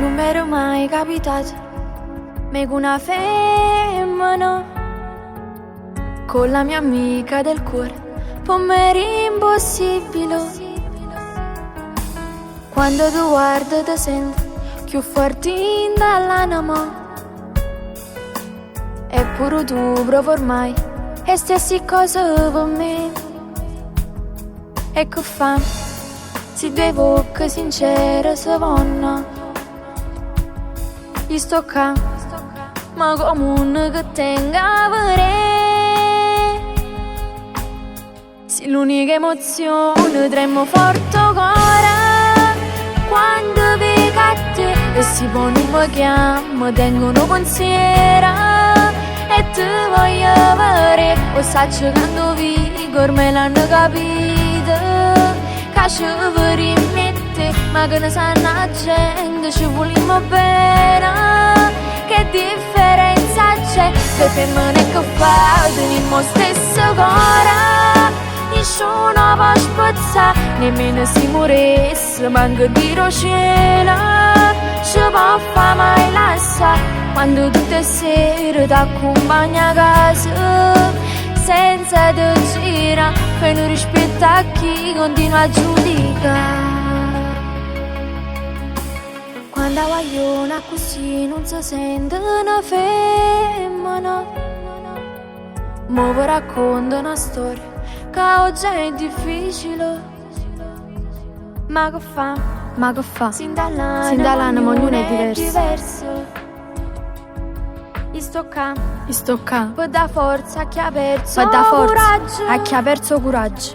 Non mi ero mai capitato, me con una femmina, con la mia amica del cuore, per me era impossibile. Quando tu guardi ti senti più forte dall'anima, eppure tu provi ormai e stessi cose per me. E che fa? Si due bocche sincere si vanno. Io sto qua, ma come un che tenga a vedere. Se l'unica emozione tremo forte cuore quando vedo a te e si pone un chiamo, tengono pensiero e ti voglio vedere. O sta giocando via, ormai l'hanno capito, che ci rimette, ma che ne sanno la gente, ci vogliamo bene, che differenza c'è, le femmine che fa, teniamo stesso cuore, nessuno può spazzare, nemmeno si morisse, manca di cielo, ci può fare mai lasciare, quando tutte le sere ti accompagna a casa, senza te gira, fai un rispetto a chi continua a giudicare. Quando guagliona così non si sente una femmina, mo vi racconto una storia che oggi è difficile. Ma che fa? Ma che fa? Sin dall'anima ognuno è diverso. Io sto qua per dare forza a chi ha perso coraggio, a chi ha perso coraggio.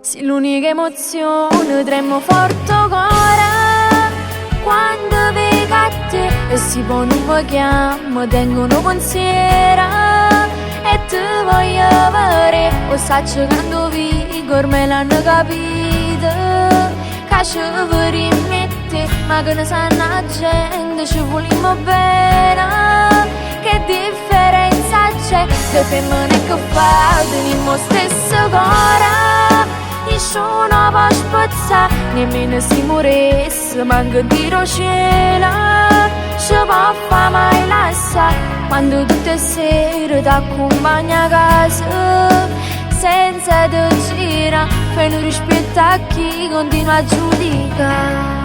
Se l'unica emozione tremo forte cuore quando vedo a te e si pone un chiamo, tengono pensiero e ti voglio vedere. O sta giocando via, ormai l'hanno capito, che ci rimette, ma che ne sanno la gente, ci vogliamo bene, che differenza c'è, le femmine che fa, teniamo stesso cuore, nessuno può spazzare, nemmeno si morisse, manca di cielo, ci può fare mai lasciare, quando tutte le sere ti accompagna a casa, senza te gira, fai un rispetto a chi continua a giudicare.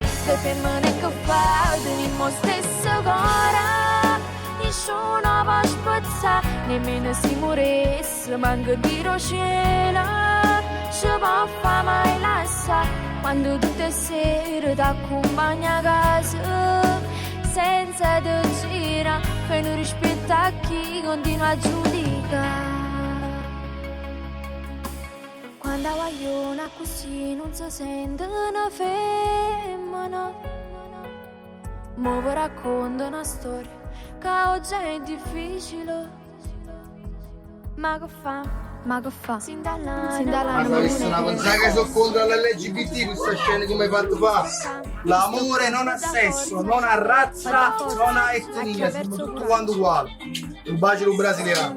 Le femmine che fa, teniamo stesso cuore, nessuno può spazzare, nemmeno si morisse, manca di cielo, ci può fare mai lasciare, quando tutte le sere ti accompagna a casa, senza te gira, fai un rispetto a chi continua a giudicare. Quando guagliona così non si sente una femmina, mo vi racconto una storia che oggi è difficile. Ma che fa? Ma che fa? Sin dall'anima Ma visto una cosa che sono contro l'LGBT, questa scena come hai fatto fa? L'amore non ha sesso, non ha razza, non ha etnia, siamo tutti quanti uguali. Un bacio brasiliano.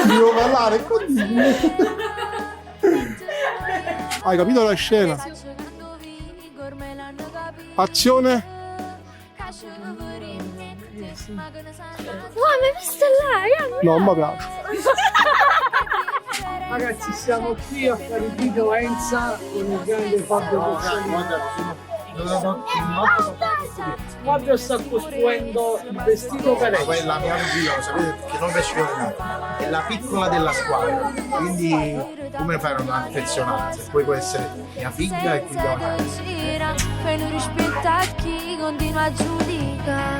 Devo parlare così. Hai capito la scena? Azione. Wow, mi hai visto là? No, mi piace. Ragazzi, siamo qui a fare violenza con il grande Fabio Bozzolino. Fabio sta costruendo il vestito per lei. Quella è la mia cugina, lo sapete perché non riesce a giocare. È la piccola della squadra, quindi come fai a non affezionarsi? Poi può essere mia figlia e quindi Fai un rispetto a chi continua a giudicare.